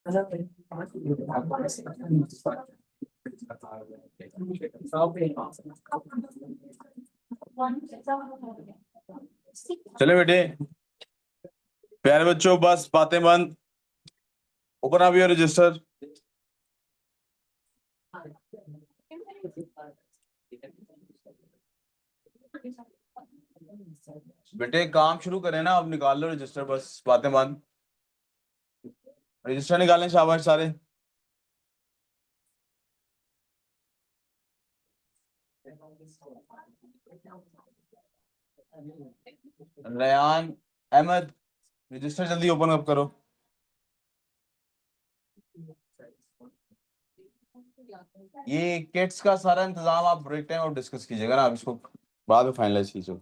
चले बेटे, प्यारे बच्चों, बस बातें बंद। Open up your register. बेटे काम शुरू करें ना, अब निकाल लो रजिस्टर, बस बातें बंद। रजिस्टर निकालें, शाबाश सारे। रयान, अहमद, रजिस्टर जल्दी ओपन अप करो। ये किट्स का सारा इंतजाम आप ब्रेक टाइम और डिस्कस कीजिएगा ना, आप इसको बाद में फाइनलाइज कीजिए।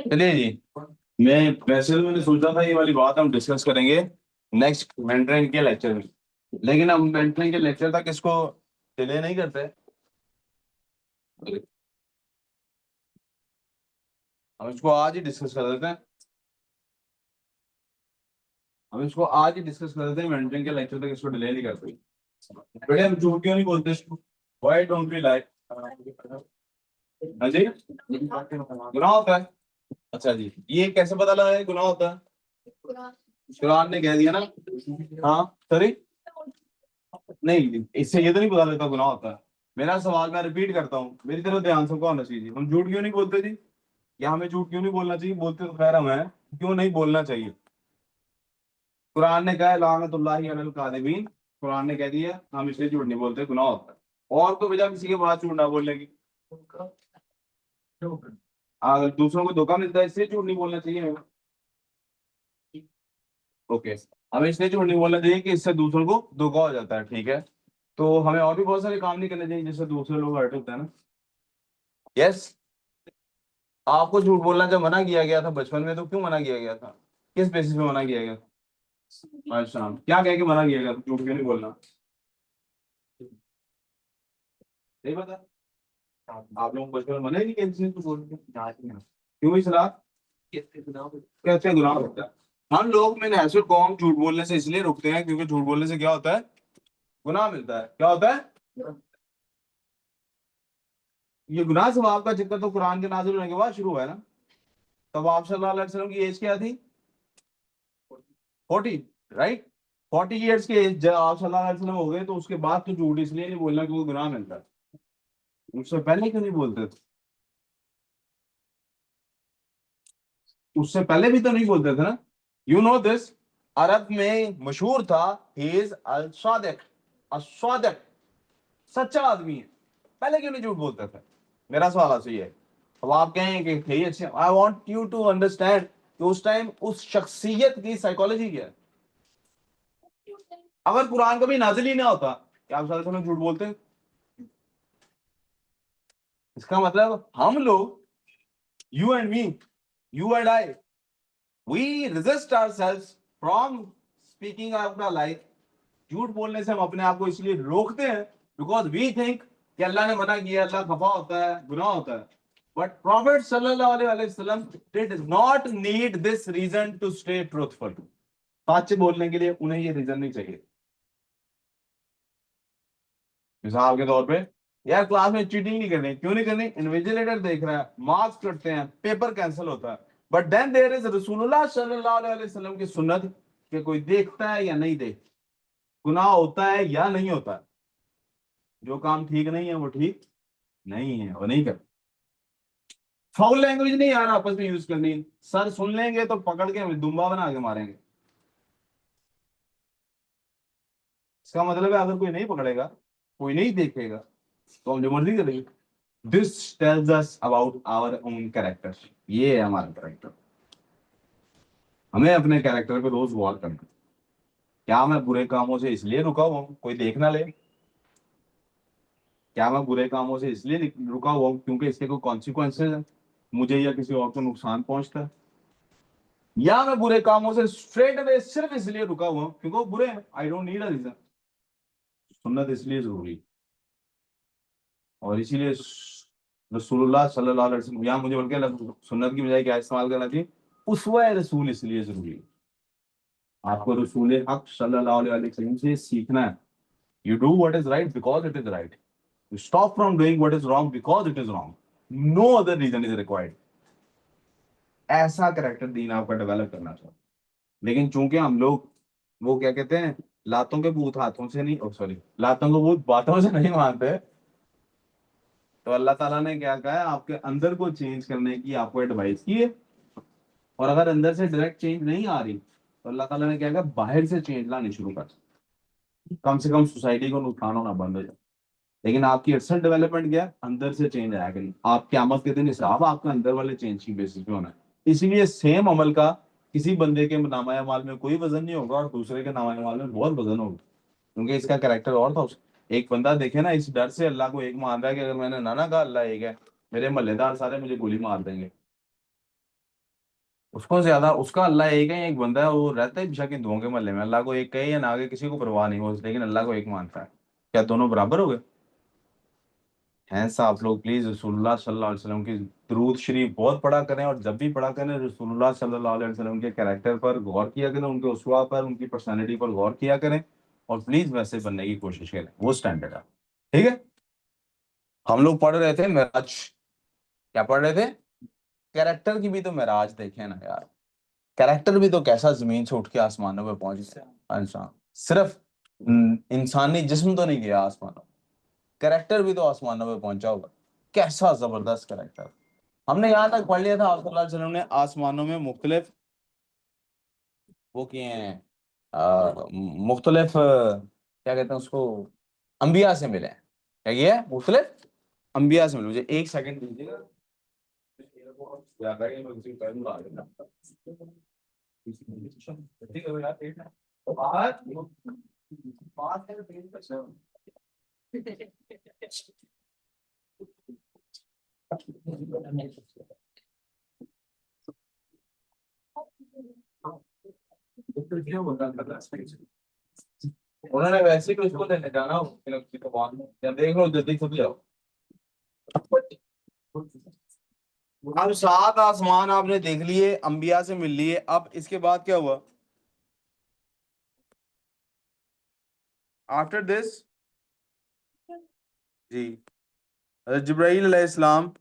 चलिए जी, मैंने सोचा था ये वाली बात हम डिस्कस करेंगे नेक्स्ट मेंटरिंग के लेक्चर में, लेकिन हम मेंटरिंग के लेक्चर तक इसको डिले नहीं करते। हम इसको आज ही डिस्कस कर देते हैं। मेंटरिंग के लेक्चर तक इसको डिले नहीं करते। बेटे हम झूठ क्यों नहीं बोलते इसको? Why don't we like? हाँ जी, गुनाह होता है। अच्छा जी, ये कैसे पता लगा गुनाह होता है? कुरान ने कह दिया ना। हाँ सॉरी, नहीं इससे ये तो नहीं पता लगता गुनाह होता है। मेरा सवाल मैं रिपीट करता हूँ, मेरी तरफ ध्यान सबको आना चाहिए। हम झूठ क्यों नहीं बोलते जी, या हमें झूठ क्यों नहीं बोलना चाहिए? बोलते तो खैर हमें, क्यों नहीं बोलना चाहिए? कुरान ने कहा लानतुल्लाहि अलल काज़िबीन, कुरान ने कह दिया हम इसलिए झूठ नहीं बोलते, गुनाह होता है। और तो वजह किसी के बाद झूठ ना बोलने की, अगर दूसरों को धोखा मिलता है इसलिए झूठ नहीं बोलना चाहिए हमें। ओके, हमें इसलिए झूठ नहीं बोलना चाहिए कि इससे दूसरों को धोखा हो जाता है, ठीक है? तो हमें और भी बहुत सारे काम नहीं करने चाहिए जिससे दूसरे लोग हर्ट होते हैं ना। यस, आपको झूठ बोलना जब मना किया गया था बचपन में, तो क्यों मना किया गया था? किस बेसिस पे मना किया गया था? अच्छा, क्या कह के मना किया गया था झूठ क्यों नहीं बोलना? नहीं पता? आप लोग बचपन में मना ही नहीं किया किसी को बोलने के? क्यों इस कैसे गुनाह होता है? हम लोग में हैसियत कौम झूठ बोलने से इसलिए रुकते हैं क्योंकि झूठ बोलने से क्या होता है? गुनाह मिलता है। क्या होता है? ये गुनाह सवाब का जिक्र तो कुरान के नाज़िल होने के बाद शुरू हुआ है ना। तब आप सल्लल्लाहु अलैहि वसल्लम की एज क्या थी? 40, राइट? 40 ईयर्स के एज जब आप सल्लल्लाहु अलैहि वसल्लम हो गए, तो उसके बाद तो झूठ इसलिए नहीं बोलना क्योंकि गुनाह मिलता है। उससे पहले क्यों नहीं बोलते थे? उससे पहले भी तो नहीं बोलते थे ना। यू नो दिस, अरब में मशहूर था, ही इज अल सादिक, अस्वादिक, सच्चा आदमी है। पहले क्यों नहीं झूठ बोलते थे? मेरा सवाल आपसे ये है। अब आप कहें कि भाई अच्छा, I want you to understand कि उस टाइम उस शख्सियत की साइकोलॉजी क्या है। अगर कुरान कभी नाजिल ही ना होता, क्या आप सारे झूठ बोलते? इसका मतलब हम लोग, you and me, you and I, we resist ourselves from speaking out life. झूठ बोलने से हम अपने आप को इसलिए रोकते हैं बिकॉज वी थिंक कि अल्लाह ने मना किया, अल्लाह खफा होता है, गुनाह होता है। बट प्रॉफेट सल्लल्लाहु अलैहि वसल्लम did not need this reason to stay truthful. सच बोलने के लिए उन्हें ये रीजन नहीं चाहिए। मिसाल के तौर पे, यार क्लास में चीटिंग नहीं करनी, क्यों नहीं करनी? इन्विजिलेटर देख रहा है, मार्क्स कटते हैं, पेपर कैंसिल होता है। बट देन देयर इज रसूलुल्लाह सल्लल्लाहु अलैहि वसल्लम की सुन्नत कि कोई देखता है या नहीं देख, गुनाह होता है या नहीं होता है। जो काम ठीक नहीं है वो ठीक नहीं है, वो नहीं कर। फाउल लैंग्वेज नहीं यार आपस में यूज करनी। सर सुन लेंगे तो पकड़ के हमें दुम्बा बना के मारेंगे। इसका मतलब है अगर कोई नहीं पकड़ेगा, कोई नहीं देखेगा, तो हम जो मर्जी करेंगे। This tells us about our own character. ये है हमारा कैरेक्टर। हमें अपने कैरेक्टर पे रोज गौर करना है। क्या मैं बुरे कामों से इसलिए रुका हुआ हूँ कोई देख ना ले? क्या मैं बुरे कामों से इसलिए रुका हुआ हूँ क्योंकि इसके कोई कॉन्सिक्वेंसेज है, मुझे या किसी और को नुकसान पहुंचता है? या मैं बुरे कामों से स्ट्रेट अवे सिर्फ इसलिए रुका हुआ हूँ क्योंकि वो बुरे हैं, I don't need a reason. सुन्नत इसलिए जरूरी है। और इसीलिए रसूलुल्लाह सल्लल्लाहु अलैहि वसल्लम, या मुझे बल्कि सुन्नत की बजाय क्या इस्तेमाल करना चाहिए, उस्वा रसूल इसलिए जरूरी है। आपको रसूल हक सल्लल्लाहु अलैहि वसल्लम से सीखना है। You do what is right because it is right, you stop from doing what is wrong because it is wrong, no other reason is required. ऐसा करेक्टर दीन आपका डेवलप करना चाहिए। लेकिन चूंकि हम लोग वो क्या कहते हैं, लातों के बूथ हाथों से नहीं, सॉरी, लातों के बूथ बातों से नहीं मानते, तो अल्लाह ताला ने क्या कहा है, आपके अंदर को चेंज करने की आपको एडवाइस की है। और अगर अंदर से डायरेक्ट चेंज नहीं आ रही तो अल्लाह ताला ने क्या कहा, बाहर से चेंज लानी शुरू कर, कम से कम सोसाइटी को नुकसान होना बंद हो जाए। लेकिन आपकी असल डेवलपमेंट क्या है, अंदर से चेंज आया करें। आप क्यामत के दिन हिसाब आपका अंदर वाले चेंज की बेसिस पे होना है। इसीलिए सेम अमल का किसी बंदे के नामा अमाल में कोई वजन नहीं होगा और दूसरे के नामा अमाल में बहुत वजन होगा, क्योंकि इसका कैरेक्टर और था एक बंदा देखे ना, इस डर से अल्लाह को एक मान रहा है कि अगर मैंने नाना कहा अल्लाह एक है, मेरे मोहल्लेदार सारे मुझे गोली मार देंगे। उसको ज्यादा उसका अल्लाह एक है, एक बंदा है वो रहता है बेशक हिंदुओं के मोहल्ले में, अल्लाह को एक कहे या ना आगे किसी को परवाह नहीं हो, लेकिन अल्लाह को एक मानता है। क्या दोनों बराबर हो गए? हैं साहब लोग प्लीज रसूलुल्लाह सल्लल्लाहु अलैहि वसल्लम की दुरूद शरीफ बहुत पढ़ा करें, और जब भी पढ़ा करें रसूलुल्लाह सल्लल्लाहु अलैहि वसल्लम के कैरेक्टर पर गौर किया करें, उनके उस्वा पर, उनकी पर्सनैलिटी पर गौर किया करें, और प्लीज वैसे बनने की कोशिश करें, वो स्टैंडर्ड है। ठीक है। हम लोग पढ़ रहे थे महराज, क्या पढ़ रहे थे? कैरेक्टर की भी तो महराज देखे ना यार। कैरेक्टर भी तो कैसा जमीन से उठ के आसमानों पे पहुंच गया इंसान। सिर्फ इंसानी जिस्म तो नहीं गया आसमानों, कैरेक्टर भी तो आसमानों पे पहुंचा होगा। कैसा जबरदस्त कैरेक्टर। हमने यहाँ तक पढ़ लिया था, आप सल्लल्लाहु अलैहि वसल्लम ने आसमानों में मुख्तलिफ वो किए हैं, मुख्तलिफ क्या कहते हैं उसको, अंबिया से मिले हैं। क्या किया है? मुख्तलिफ अंबिया से मिले। मुझे एक सेकंड दीजिएगा, याद आ गया, मैं उसी टाइम ला देना। ठीक है यार, एक बात बात है ट्रेन का सर। उन्होंने वैसे भी उसको लेने जाना हो, किसी को बाद में, या देख लो जल्दी खुद जाओ। अब सात आसमान आपने देख लिए, अंबिया से मिल लिए, अब इसके बाद क्या हुआ? आफ्टर दिस जी, जिब्राइल अलैहिस्सलाम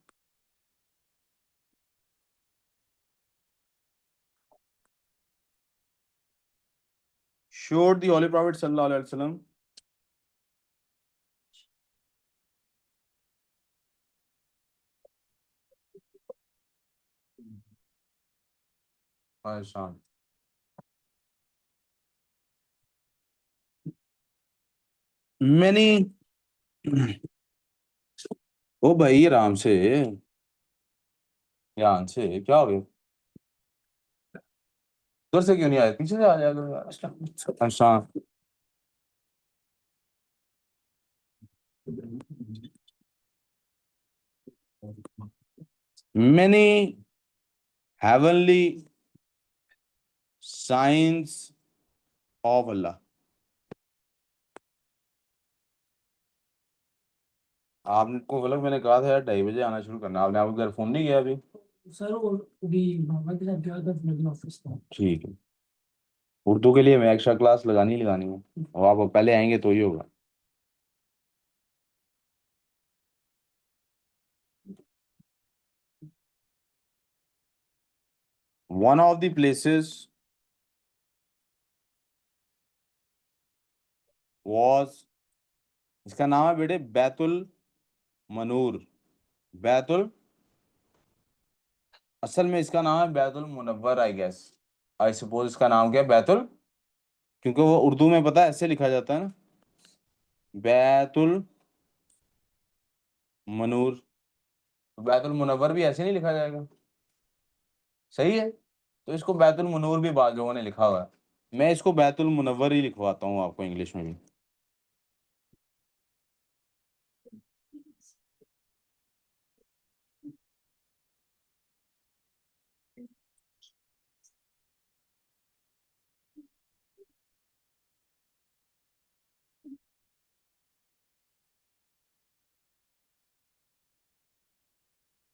showed the Holy Prophet sallallahu alaihi wasallam Ashan. Many ओ भाई आराम से, ध्यान से, क्या हो गया? उधर से क्यों नहीं आया, पीछे से आ जाएगा यार। अच्छा, many heavenly signs of Allah। आपको मतलब मैंने कहा था यार 2:30 बजे आना शुरू करना, आपने आपके घर फोन नहीं किया अभी? सर वो अभी मामा के साथ गया था, फिर ऑफिस में। ठीक है। उर्दू के लिए मैं एक्स्ट्रा क्लास लगानी ही लगानी है, और आप पहले आएंगे तो ही होगा। One of the places was, इसका नाम है बेटे बैतुल मनूर। बैतुल, असल में इसका नाम है बैतुल मुनव्वर आई गेस, आई सपोज इसका नाम क्या है, बैतुल, क्योंकि वो उर्दू में पता है ऐसे लिखा जाता है ना, बैतुल मनूर। बैतुल मुनव्वर भी ऐसे नहीं लिखा जाएगा? सही है। तो इसको बैतुल मुनूर भी बाद लोगों ने लिखा हुआ है, मैं इसको बैतुल मुनव्वर ही लिखवाता हूँ आपको इंग्लिश में भी।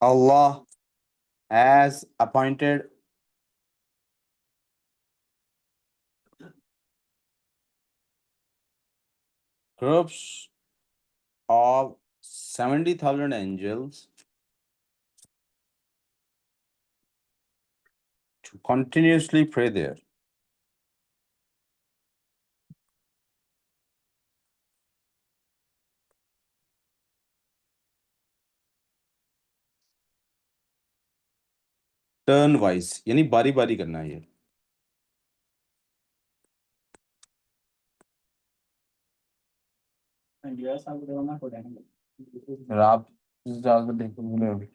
Allah has appointed groups of 70,000 angels to continuously pray there. Turn wise, यानी बारी बारी करना है ये। आप ज्यादा देखो बोले अभी।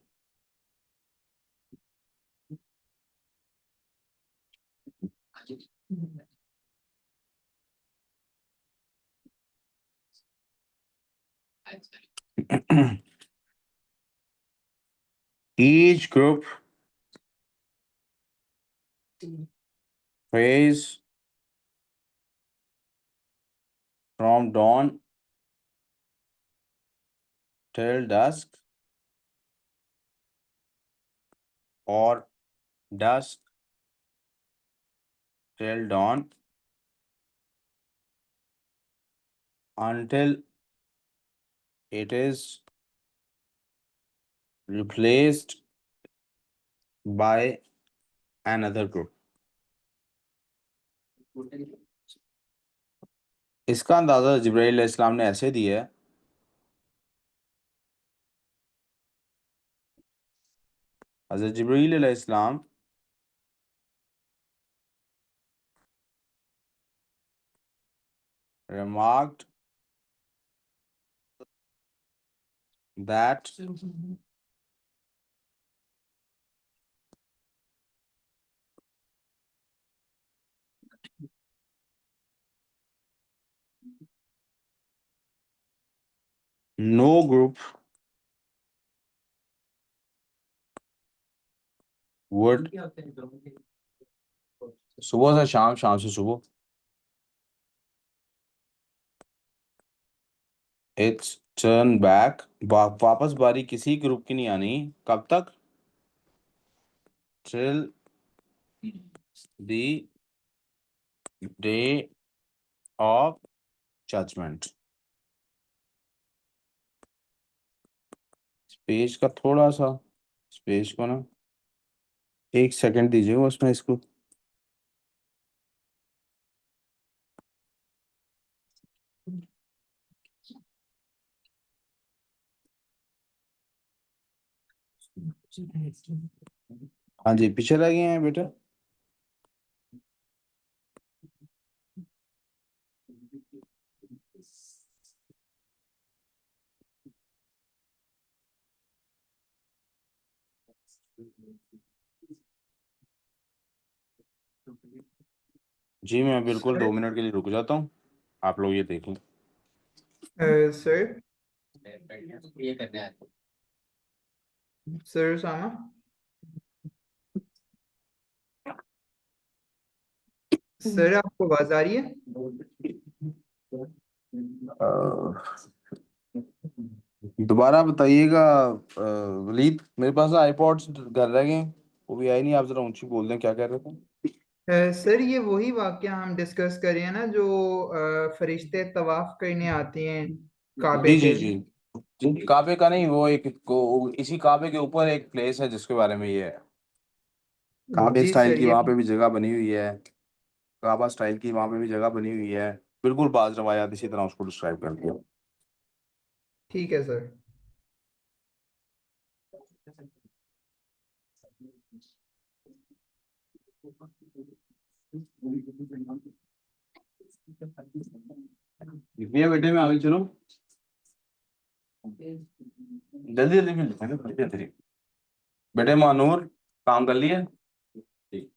Each group prays from dawn till dusk or dusk till dawn until it is replaced by another group. इसका अंदाजा जिब्राइल अलैहिस्सलाम ने ऐसे दिया है, हज़रत जिब्राइल अलैहिस्सलाम remarked that no group would सुबह से शाम, शाम से सुबह, इट्स टर्न बैक, वापस बारी किसी ग्रुप की नहीं आनी, कब तक? Till the day of judgement. Page का थोड़ा सा पेज को ना 1 सेकंड दीजिए उसमें इसको। हाँ जी, पीछे रह गए हैं बेटा। जी मैं बिल्कुल 2 मिनट के लिए रुक जाता हूँ, आप लोग ये देख लें। सर सर उसामा सर, आपको आवाज आ रही है? दोबारा बताइएगा वलीद, मेरे पास आईपॉड्स घर रह गए, वो भी आई नहीं, आप जरा ऊंची बोल दें क्या कह रहे थे। सर, ये वही वाकया हम डिस्कस कर रहे हैं ना, जो फरिश्ते तवाफ करने आते हैं काबे जी जी पे। जी जी, काबे का नहीं, वो एक को इसी काबे के ऊपर एक प्लेस है जिसके बारे में ये है, काबे जी स्टाइल सर, की ये वहां पे भी जगह बनी हुई है, काबा स्टाइल की वहां पे भी जगह बनी हुई है, बिल्कुल बाज रवायात इसी तरह उसको डिस्क्राइब करती है। ठीक है सर। लिख लिया बेटे, में आगे चलो, जल्दी जल्दी फिर लिखेंगे, जल्दी जल्दी। बेटे मानूर काम कर लिए? ठीक।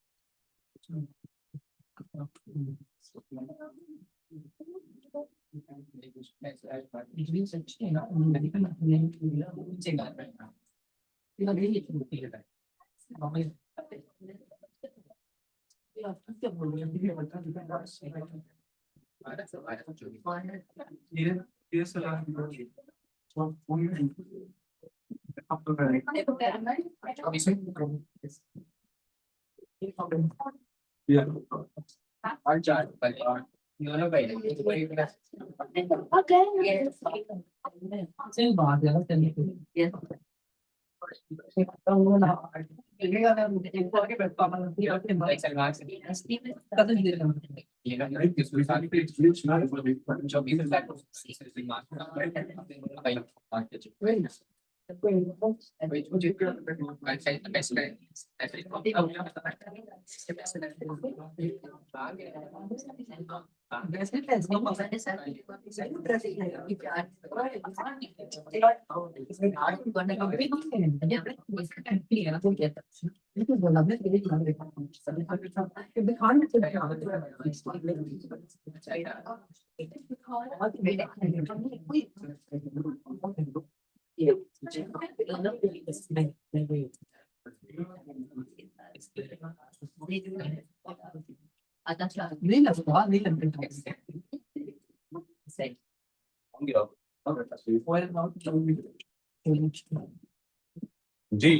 जी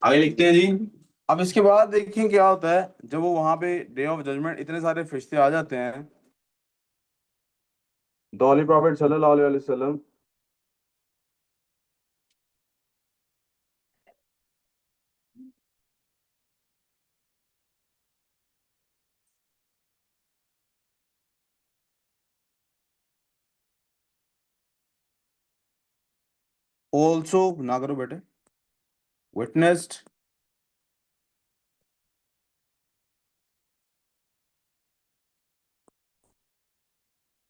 आगे लिखते हैं जी। अब इसके बाद देखें क्या होता है जब वो वहां पे डे ऑफ जजमेंट इतने सारे फरिश्ते आ जाते हैं। तो होली प्रॉफिट सल्लल्लाहु अलैहि वसल्लम also ना करो बेटे witnessed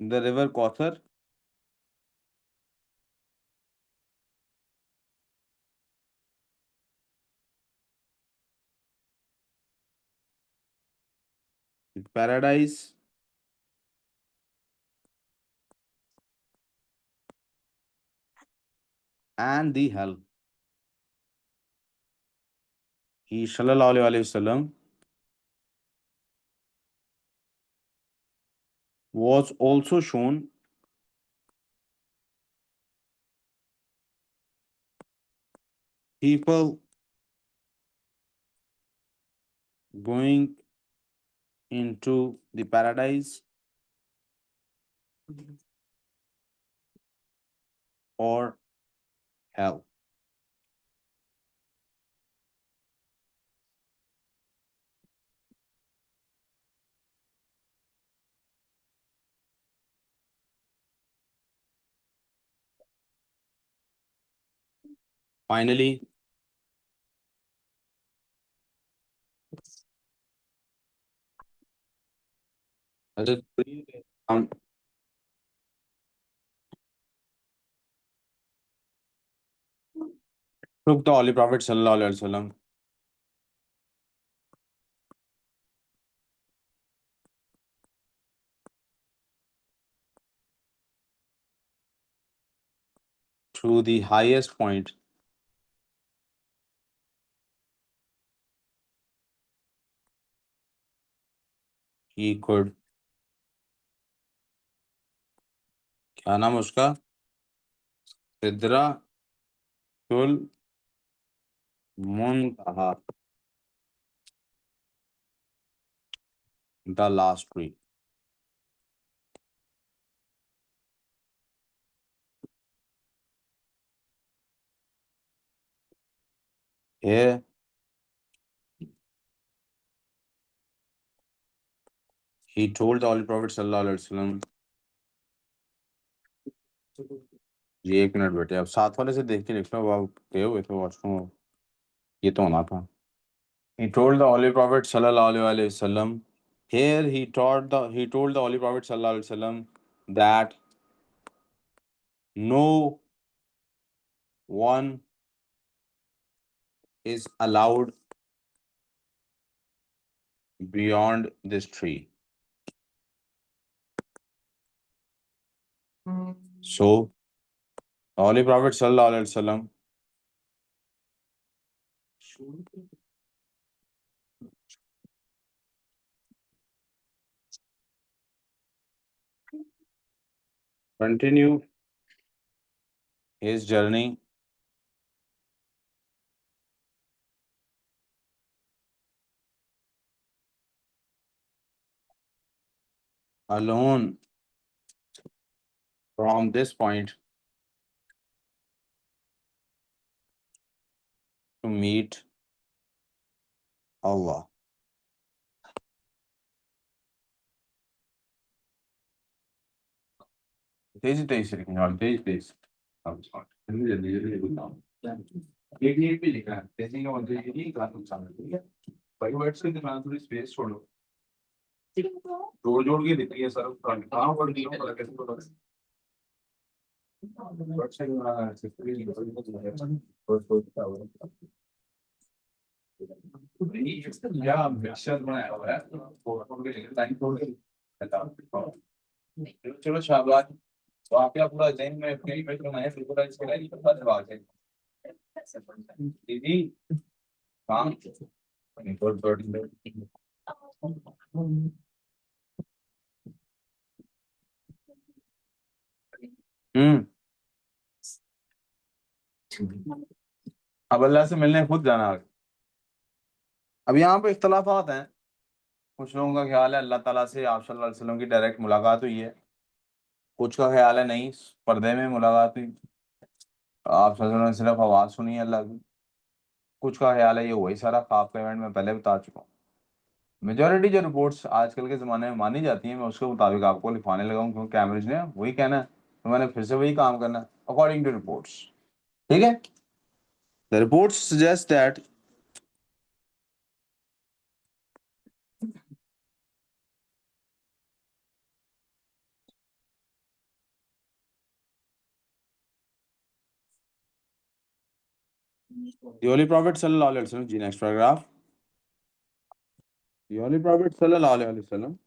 the river Kauthar paradise and the hell. He sallallahu alaihi wasallam was also shown people going into the paradise or hell. Finally, um, took the Holy Prophet sallallahu alaihi wasallam to the highest point he could. क्या नाम है उसका? सिद्रातुल मुंतहा, the last tree. Here he told the Holy Prophet sallallahu alaihi wasallam. जी एक minute बेटे, अब साथ वाले से देख के लिख लो, आप गए हुए थे वॉशरूम, ये तो होना था। He told the Holy Prophet sallallahu alaihi wasallam. Here he told the Holy Prophet sallallahu alaihi wasallam that no one is allowed beyond this tree. So, Holy Prophet Sallallahu Alaihi Wasallam continue his journey alone from this point to meet Allah. तेज तेज जल्दी जल्दी जल्दी बताओ। एक भी लिखा है तेजी का मतलब ये नहीं क्लास नुकसान है, ठीक है भाई। वर्ड्स के दिमाग थोड़ी स्पेस छोड़ो, जोड़ जोड़ के दिख रही है सर, कहाँ पढ़ रही हो कैसे पता वर्ड्स का दिमाग है सिर्फ ये या मिक्सचर बनाया हुआ है फोटो के लिए लाइन तोड़ के बताओ। चलो शाबाश। तो आपका पूरा जहन में अपनी इमेज बनाया विजुअलाइज करा, ये पता जवाब है दीदी काम गुड गुड। हम्म अब अल्लाह से मिलने खुद जाना आगे। अब यहाँ पे इख्तलाफात हैं। कुछ लोगों का ख्याल है अल्लाह ताला से आप सल्लल्लाहु अलैहि वसल्लम की डायरेक्ट मुलाकात हुई है, कुछ का ख्याल है नहीं पर्दे में मुलाकात हुई, आप सल्लल्लाहु अलैहि वसल्लम ने सिर्फ आवाज़ सुनी है अल्लाह की। कुछ का ख्याल है ये वही सारा ख्वाब का इवेंट मैं पहले बता चुका हूँ। मेजोरिटी जो रिपोर्ट्स आजकल के ज़माने में मानी जाती हैं मैं उसके मुताबिक आपको लिखवाने लगा हूँ, क्योंकि कैमरेज ने वही कहना है तो मैंने फिर से वही काम करना है अकॉर्डिंग टू रिपोर्ट्स, ठीक है। The reports suggest that the Holy Prophet sallallahu alaihi wasallam, जी next paragraph, the Holy Prophet sallallahu alaihi wasallam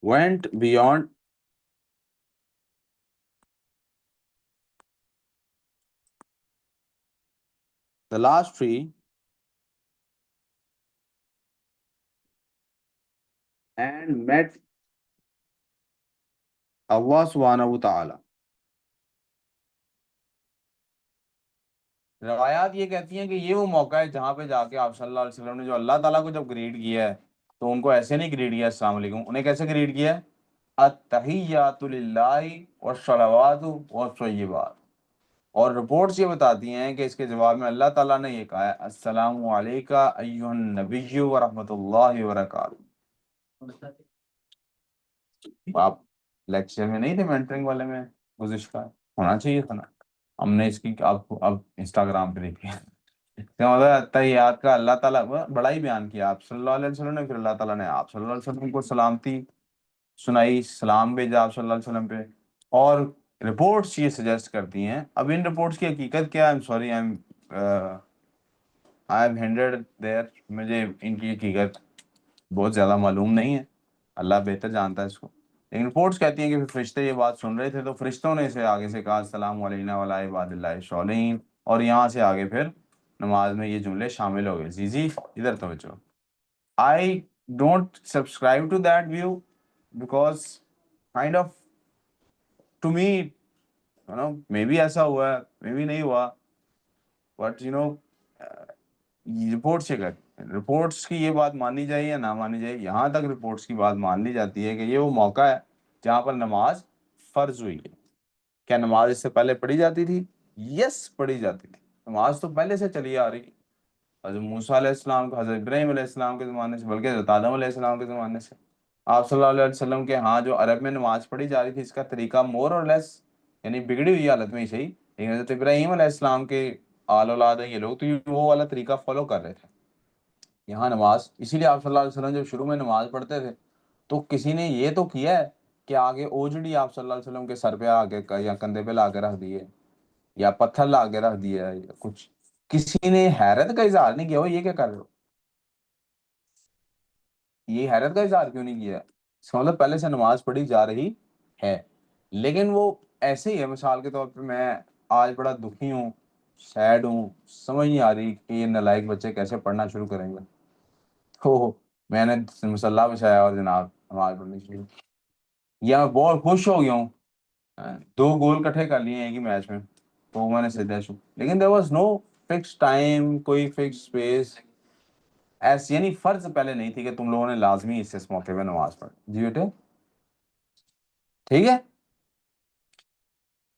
went beyond the last tree and met Allah subhanahu wa ta'ala। रवायात ये कहती हैं कि ये वो मौका है जहाँ पे जाके आप सल्लल्लाहु अलैहि वसल्लम ने जो अल्लाह ताला को जब ग्रीट किया है तो उनको ऐसे नहीं ग्रीट किया अस्सलाम वालेकुम, उन्हें कैसे ग्रीट किया है अत्तहिय्यातु लिल्लाहि वस्सलावातु वत्तय्यिबात। और रिपोर्ट्स ये बताती हैं कि इसके जवाब में अल्लाह ताला ने ये कहा है अस्सलामु अलैका अय्युहन नबिय्यु व रहमतुल्लाहि व बरकातुहू। आप लेक्चर में नहीं थे मेंटरिंग वाले में, गुज़िश का होना चाहिए था ना, हमने इसकी आपको अब इंस्टाग्राम पे देखी है। इसका मतलब अत्तहियात का अल्लाह ताला बड़ा ही बयान किया आप सल्लल्लाहु अलैहि वसल्लम ने, फिर अल्लाह ताला ने आप सल्लल्लाहु अलैहि वसल्लम को सलामती सुनाई, सलाम भेजा आप सल्लल्लाहु अलैहि वसल्लम पे। और रिपोर्ट्स ये सजेस्ट करती हैं, अब इन रिपोर्ट्स की हकीकत क्या है, I am sorry I am handed there, मुझे इनकी हकीकत बहुत ज़्यादा मालूम नहीं है, अल्लाह बेहतर जानता है इसको। लेकिन रिपोर्ट्स कहती हैं कि फिर फरिश्ते ये बात सुन रहे थे तो फरिश्तों ने इसे आगे से कहा अस्सलामु अलैना व अला इबादिल्लाहि सॉलिहीन, और यहाँ से आगे फिर नमाज में ये जुमले शामिल हो गए। जी इधर तवज्जो। I don't subscribe to that view because kind of to me may be ऐसा हुआ है मे बी नहीं हुआ, बट रिपोर्ट्स ये कहती, रिपोर्ट्स की ये बात मानी जाए या ना मानी जाए, यहाँ तक रिपोर्ट्स की बात मान ली जाती है कि ये वो मौका है जहाँ पर नमाज फर्ज हुई है। क्या नमाज इससे पहले पढ़ी जाती थी? यस पढ़ी जाती थी, नमाज तो पहले से चली आ रही है, हज़रत मूसा अलैहिस्सलाम को, हज़रत इब्राहीम अलैहिस्सलाम के ज़माने से, बल्कि हज़रत आदम अलैहिस्सलाम के ज़माने से। आप सल्लल्लाहु अलैहि वसल्लम के यहाँ जो अरब में नमाज पढ़ी जा रही थी इसका तरीका मोर और लेस यानी बिगड़ी हुई हालत में ही सही, लेकिन हज़रत इब्राहीम अलैहिस्सलाम के आल औलाद हैं ये लोग, तो ये वो वाला तरीका फॉलो कर रहे थे यहाँ नमाज। इसीलिए आप सल्लल्लाहु अलैहि वसल्लम जब शुरू में नमाज पढ़ते थे तो किसी ने ये तो किया है कि आगे ओजड़ी आप सल्लल्लाहु अलैहि वसल्लम के सर पे आके या कंधे पे ला के रख दिए, या पत्थर ला के रख दिया, या कुछ किसी ने हैरत का इजहार नहीं किया हो ये क्या कर रहे हो, ये हैरत का इजहार क्यों नहीं किया? इसका मतलब पहले से नमाज पढ़ी जा रही है, लेकिन वो ऐसे ही है। मिसाल के तौर पे मैं आज बड़ा दुखी हूँ, सैड हूँ, समझ नहीं आ रही कि ये नालायक बच्चे कैसे पढ़ना शुरू करेंगे, तो मैंने मसल्ला बिछाया और जनाब नमाज पढ़नी शुरू। या मैं बहुत खुश हो गया हूँ, 2 गोल इकट्ठे कर लिए एक ही मैच में, तो मैंने सजदा शुरू, लेकिन there was no fix time, कोई फिक्स स्पेस। ऐसे यानी फर्ज पहले नहीं थी कि तुम लोगों ने लाजमी इस मौके पे नमाज पढ़ जी बेटे, ठीक है।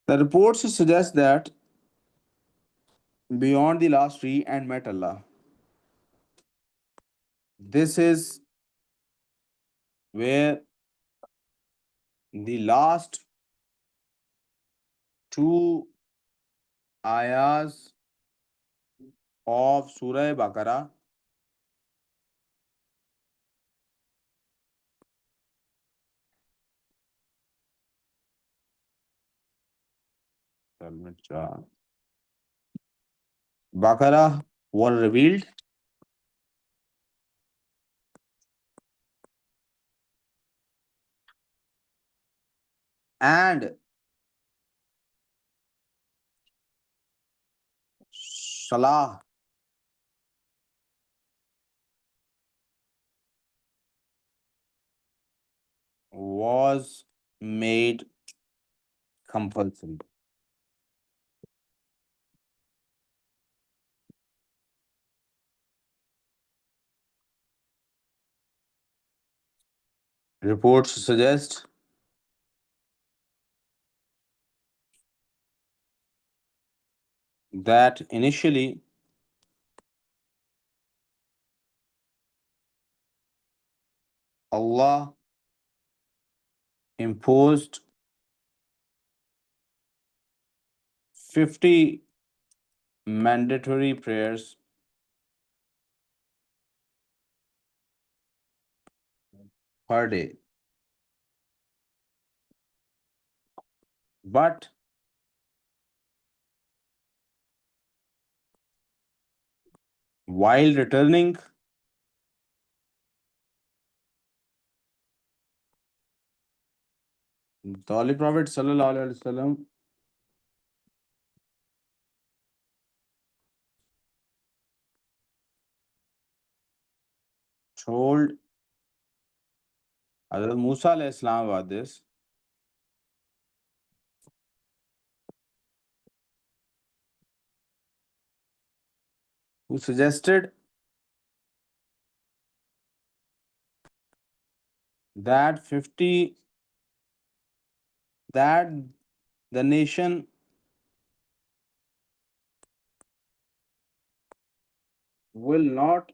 The reports suggest that beyond the last tree and met Allah. This is where the last two ayahs of Surah Baqarah Baqarah were revealed, and Salah was made compulsory. Reports suggest that initially Allah imposed 50 mandatory prayers per day. But while returning, the Holy Prophet Sallallahu Alaihi Wasallam told Hazrat Musa alayhi salam about this, who suggested that 50 that the nation will not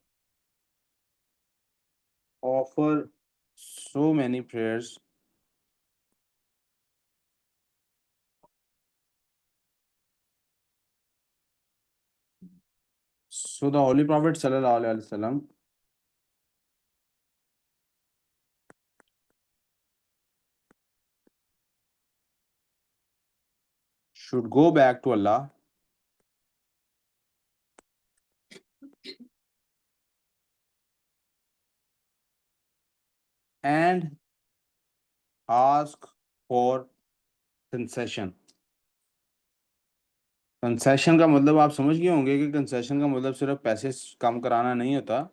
offer so many prayers. So the Holy Prophet Sallallahu Alaihi Wasallam should go back to Allah and ask for concession. Concession का मतलब आप समझ गए होंगे कि concession का मतलब सिर्फ पैसे कम कराना नहीं होता।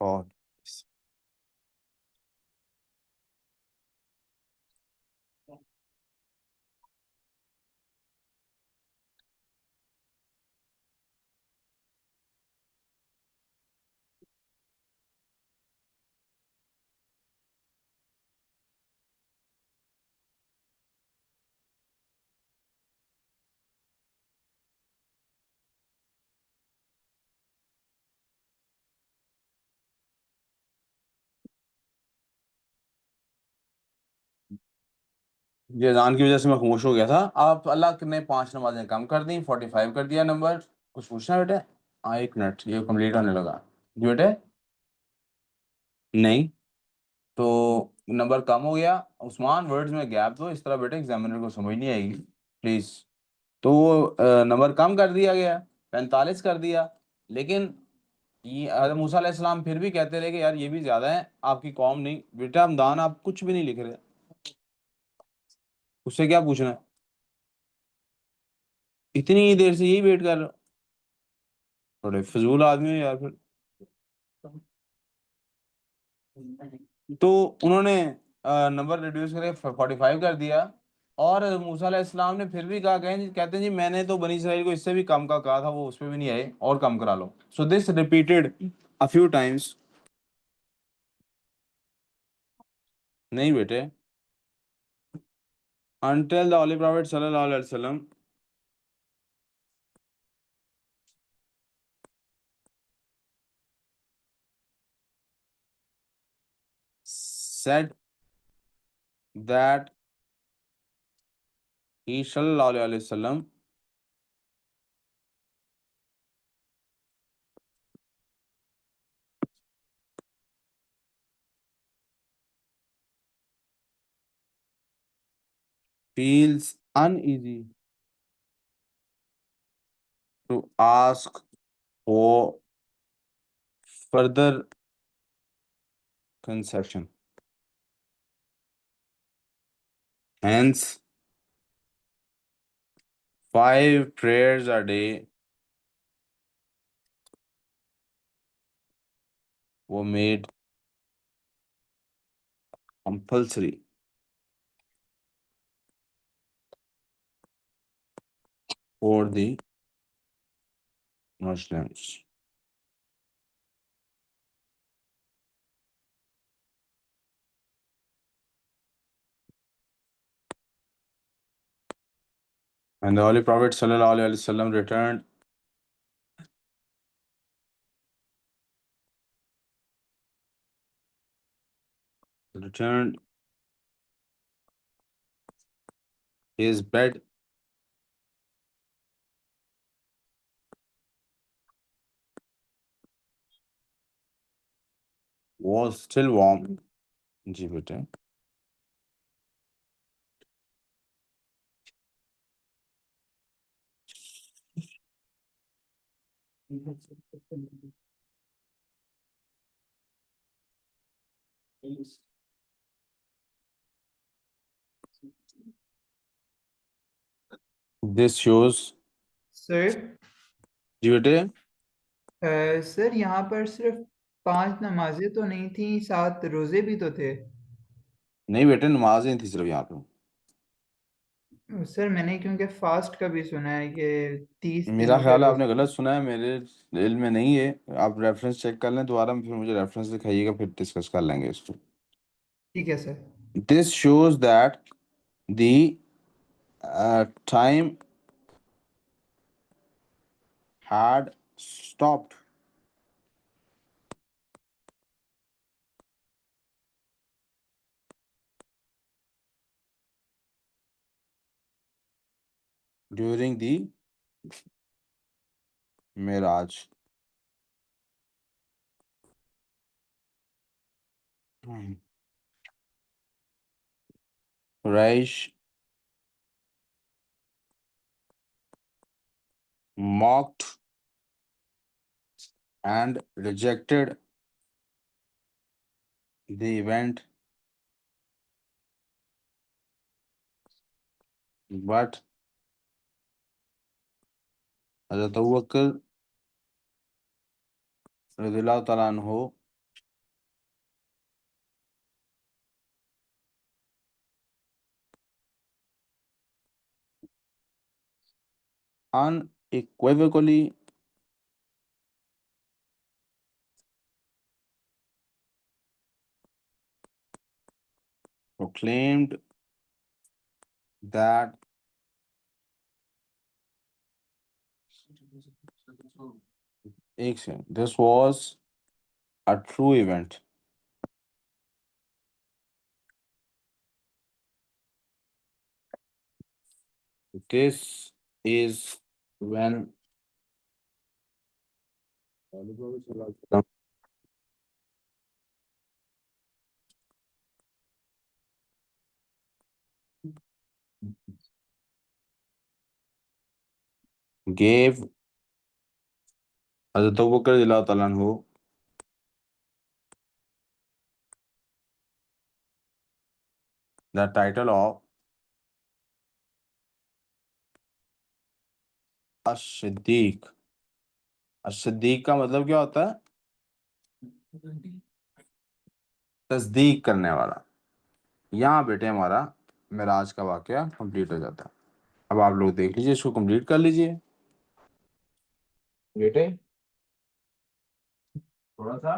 और ये अजान की वजह से मैं खामोश हो गया था। आप अल्लाह ने 5 नमाजें कम कर दी, 45 कर दिया नंबर। कुछ पूछना है बेटे? हाँ, 1 मिनट, ये कंप्लीट होने लगा जी बेटे। नहीं तो नंबर कम हो गया। उस्मान, वर्ड्स में गैप दो, इस तरह बेटे एग्जामिनर को समझ नहीं आएगी प्लीज। तो वो नंबर कम कर दिया गया, 45 कर दिया। लेकिन ये हज़रत मूसा अलैहिस्सलाम फिर भी कहते रहे कि यार ये भी ज्यादा है, आपकी कौम नहीं बेटा, हमदान आप कुछ भी नहीं लिख रहे, उससे क्या पूछना है? इतनी देर से यही वेट कर रहे हो, थोड़े फजूल आदमी हो यार फिर। तो उन्होंने नंबर रिड्यूस करके 45 कर दिया। और मूसा अलैहिस्सलाम ने फिर भी कहा, कहते हैं जी मैंने तो बनी इसराइल को इससे भी कम का कहा था, वो उस पर भी नहीं आए, और कम करा लो। So this repeated a few times. नहीं बेटे, until the Holy Prophet sallallahu alaihi wasallam said that he sallallahu alaihi wasallam feels uneasy to ask for further concession. Hence, 5 prayers a day were made compulsory for the Muslims. And the Holy Prophet sallallahu alaihi wasallam returned his bed was still warm. जी बेटे। This shows, sir जी बेटे। Sir यहाँ पर सिर्फ 5 नमाजें तो नहीं थी, 7 रोजे भी तो थे। नहीं बेटे, नमाजें थी सिर्फ यहाँ पे। सर मैंने क्योंकि फास्ट का भी सुना है कि 30 मेरा दिनों के ख्याल है आपने रोजे। गलत सुना है, मेरे दिल में नहीं है। आप रेफरेंस चेक कर लें दोबारा, फिर मुझे रेफरेंस दिखाइएगा, फिर डिस्कस कर लेंगे इसको। ठीक है sir. This shows that the time had stopped during the Miraj. Quraysh mocked and rejected the event, but Hazrat Abu Bakr radhiyallahu ta'ala anhu unequivocally proclaimed that this was a true event. This is when gave Hazrat Abu Bakr radhiyallahu ta'ala anhu the title of अश-सिद्दीक। अश-सिद्दीक का मतलब क्या होता है? तस्दीक करने वाला। यहाँ बेटे हमारा मेराज का वाकया कंप्लीट हो जाता है। अब आप लोग देख लीजिए, इसको कंप्लीट कर लीजिए बेटे। थोड़ा सा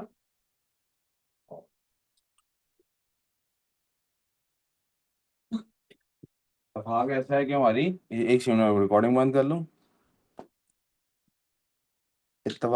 इत्तेफाक ऐसा है कि हमारी एक सेकंड में रिकॉर्डिंग बंद कर लूं। इत्तेफाक